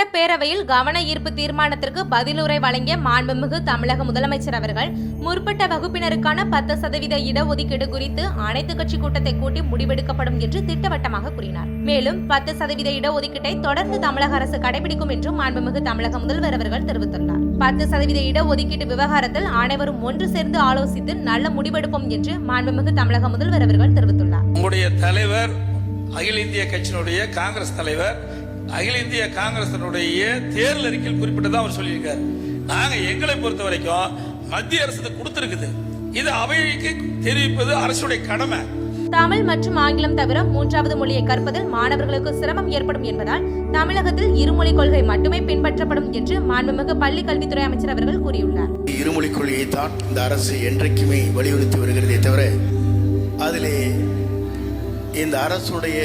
சட்டப்பேரவையில் கவன ஈர்ப்பு தீர்மானத்திற்கு பதிலுரை வழங்கிய மாண்புமிகு தமிழக முதலமைச்சர் அவர்கள் முற்பட்ட வகுப்பினருக்கான 10% இடஒதுக்கீடு குறித்து அனைத்து கட்சி கூட்டத்தை கூட்டி முடிவெடுக்கப்படும் என்று திட்டவட்டமாக கூறினார். மேலும் 10% இடஒதுக்கீட்டை தொடர்ந்து தமிழக அரசு கடைபிடிக்கும் என்றும் மாண்புமிகு தமிழக முதல்வர் அவர்கள் தெரிவித்துள்ளார். 10% இடஒதுக்கீட்டு விவகாரத்தில் அனைவரும் ஒன்று சேர்ந்து ஆலோசித்து நல்ல முடிவெடுப்போம் என்று மாண்புமிகு தமிழக முதல்வர் அவர்கள் தெரிவித்துள்ளார். நம்முடைய தலைவர் அகில இந்திய கட்சியினுடைய காங்கிரஸ் தலைவர் அகில இந்திய காங்கிரசினுடைய தேர்தல் அறிக்கையில் குறிப்பிட்டதான் அவர் சொல்லியிருக்காரு. நாங்க எங்களை பொறுத்த வரைக்கும் மத்திய அரசு கொடுத்திருக்குது, இது அவைக்கு தெரிவிப்பது அரசுடைய கடமை. தமிழ் மற்றும் ஆங்கிலம் தவிர 3வது மொழியை கற்பதில் மாணவர்களுக்கு சிரமம் ஏற்படும் என்பதால் தமிழகத்தில் இருமொழி கொள்கை மட்டுமே பின்பற்றப்படும் என்று மாண்புமிகு பள்ளி கல்வித்துறை அமைச்சர் அவர்கள் கூறியுள்ளார். இருமொழி கொள்கையை தான் இந்த அரசு என்றைக்குமே வலியுறுத்தி வருகிறதே தவிர அதிலே இந்த அரசுடைய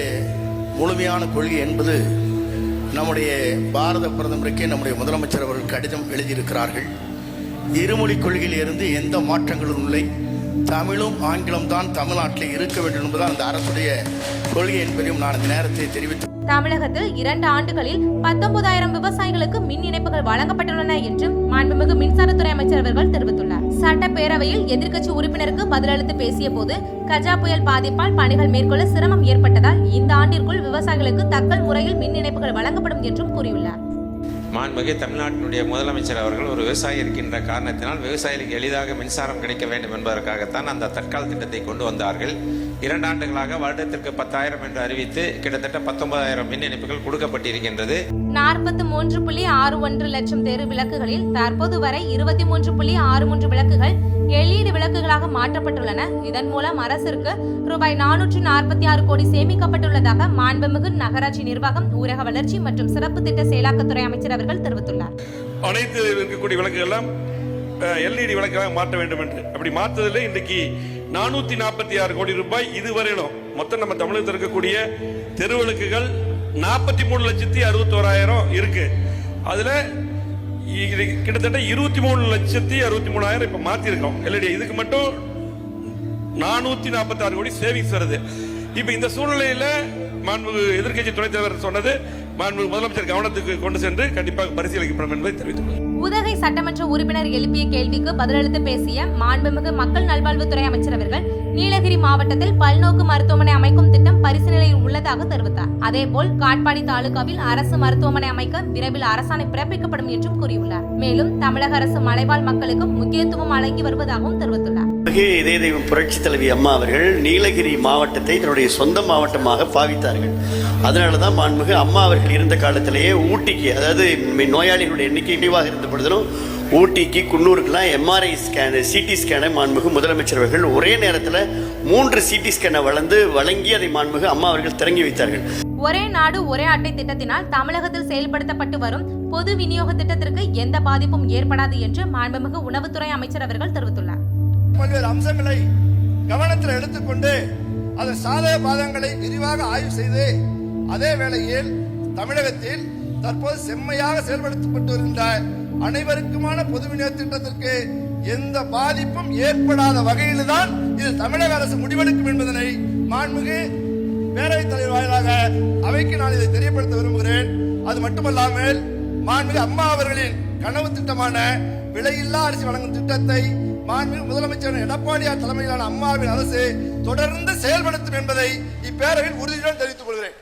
முழுமையான கொள்கை என்பது நம்முடைய பாரத பிரதமருக்கே நம்முடைய முதலமைச்சர் அவர்கள் கடிதம் எழுதியிருக்கிறார்கள். இருமொழி கொள்கையில் இருந்து எந்த மாற்றங்களும் இல்லை, தமிழும் ஆங்கிலம் தான் தமிழ்நாட்டில் இருக்க வேண்டும் என்பதுதான் அந்த அரசுடைய கொள்கை என்பதையும் நான் இந்த நேரத்தை தெரிவித்து தமிழகத்தில் 2 ஆண்டுகளில் 19,000 விவசாயிகளுக்கு மின் இணைப்புகள் வழங்கப்பட்டுள்ளன என்று மாண்புமிகு மின்சாரத்துறை அமைச்சர் அவர்கள் தெரிவித்துள்ளார். சட்டப்பேரவையில் எதிர்க்கட்சி உறுப்பினருக்கு பதிலளித்து பேசிய போது கஜா புயல் பாதிப்பால் பணிகள் மேற்கொள்ள சிரமம் ஏற்பட்டதால் இந்த ஆண்டிற்குள் விவசாயிகளுக்கு தக்கல் முறையில் மின் இணைப்புகள் வழங்கப்படும் என்றும் கூறியுள்ளார். மாண்புமிகு தமிழ்நாட்டினுடைய முதலமைச்சர் அவர்கள் ஒரு விவசாயி இருக்கின்ற காரணத்தினால் விவசாயிகளுக்கு எளிதாக மின்சாரம் கிடைக்க வேண்டும் என்பதற்காகத்தான் அந்த தற்கால திட்டத்தை கொண்டு வந்தார்கள். 2 ஆண்டுகளாக வருடத்திற்கு 10,000 என்று அறிவித்து கிட்டத்தட்ட 19,000 மின் இணைப்புகள் கொடுக்கப்பட்டிருக்கின்றது. 43.61 லட்சம் தெரு விளக்குகளில் தற்போது வரை 23.63 விளக்குகள் LED விளக்குகளாக மாற்றப்பட்டுள்ளன. இதன் மூலம் அரசிற்கு ரூபாய் 446 கோடி சேமிக்கப்பட்டுள்ளதாக மாண்புமிகு நகராட்சி நிர்வாகம், ஊரக வளர்ச்சி மற்றும் சிறப்பு திட்ட செயலாக்கத்துறை அமைச்சர் அவர்கள் தெரிவித்துள்ளார். அனைத்து இருக்கக்கூடிய விளக்குகள் எல்லாம் LED விளக்காக மாற்ற வேண்டும் என்று அப்படி மாற்றதில் இன்றைக்கு 446 கோடி ரூபாய் இதுவரையிலும் மொத்தம் நம்ம தமிழகத்தில் இருக்கக்கூடிய தெருவிளக்குகள் 43,61,000 இருக்கு. அதுல கிட்டத்தட்ட 23,63,000 இப்ப மாத்திருக்கோம் LED. இதுக்கு மட்டும் 446 கோடி சேவிங்ஸ் வருது. இப்ப இந்த சூழ்நிலையில மாண்புமிகு எதிர்க்கட்சி துணைத் தலைவர் சொன்னது மாண்புமிகு முதலமைச்சர் கவனத்துக்கு கொண்டு சென்று கண்டிப்பாக பரிசீலிக்கப்படும் என்பதை தெரிவித்துள்ளார். உதகை சட்டமன்ற உறுப்பினர் எழுப்பிய கேள்விக்கு பதிலளித்து பேசிய மாண்புமிகு மக்கள் நல்வாழ்வுத்துறை அமைச்சர் அவர்கள் நீலகிரி மாவட்டத்தில் பல்நோக்கு மருத்துவமனை அமைக்கும் திட்டம் பரிசீலனையில் உள்ளதாக தெரிவித்தார். அதேபோல் காட்பாடி தாலுகாவில் அரசு மருத்துவமனை அமைக்க விரைவில் அரசாணை பிறப்பிக்கப்படும் என்றும் கூறியுள்ளார். மேலும் தமிழக அரசு மலைவாழ் மக்களுக்கு முக்கியத்துவம் வழங்கி வருவதாகவும் தெரிவித்துள்ளார். இதே தெய்வம் புரட்சி தலைவி அம்மா அவர்கள் நீலகிரி மாவட்டத்தை தன்னுடைய சொந்த மாவட்டமாக பாவித்தார்கள். அதனாலதான் மாண்புமிகு அம்மா அவர்கள் இருந்த காலத்திலேயே ஊட்டிக்கு, அதாவது நோயாளிகளுடைய எண்ணிக்கை குறைவாக இருந்த பொழுதிலும் ஊட்டிக்கு, குன்னூருக்கெல்லாம் MRI ஸ்கேனு, CT ஸ்கேனை மாண்புமிகு முதலமைச்சர் அவர்கள் ஒரே நேரத்தில் 3 CT ஸ்கேனை வழங்கி அதை மாண்புமிகு அம்மா அவர்கள் திறங்கி வைத்தார்கள். ஒரே நாடு ஒரே அட்டை திட்டத்தினால் தமிழகத்தில் செயல்படுத்தப்பட்டு வரும் பொது விநியோக திட்டத்திற்கு எந்த பாதிப்பும் ஏற்படாது என்று மாண்புமிகு உணவுத்துறை அமைச்சர் அவர்கள் தெரிவித்துள்ளார். பல்வேறு அம்சங்களை கவனத்தில் எடுத்துக்கொண்டு அதன் சாதக பாதங்களை விரிவாக ஆய்வு செய்து அதே வேளையில் தமிழகத்தில் தற்போது செம்மையாக செயல்படுத்தப்பட்டு வருகின்ற அனைவருக்குமான பொது விநியோக திட்டத்திற்கு எந்த பாதிப்பும் ஏற்படாத வகையில் தான் இது தமிழக அரசு முடிவெடுக்கும் என்பதனை மாண்புமிகு பேரவைத் தலைவர் வாயிலாக அவைக்கு நான் இதை தெரியப்படுத்த விரும்புகிறேன். அது மட்டுமல்லாமல் மாண்புமிகு அம்மா அவர்களின் கனவு திட்டமான விலையில்லா அரிசி வழங்கும் திட்டத்தை மாண்புமிகு முதலமைச்சர் எடப்பாடியார் தலைமையிலான அம்மாவின் அரசு தொடர்ந்து செயல்படுத்தும் என்பதை இப்பேரவையில் உறுதியுடன் தெரிவித்துக் கொள்கிறேன்.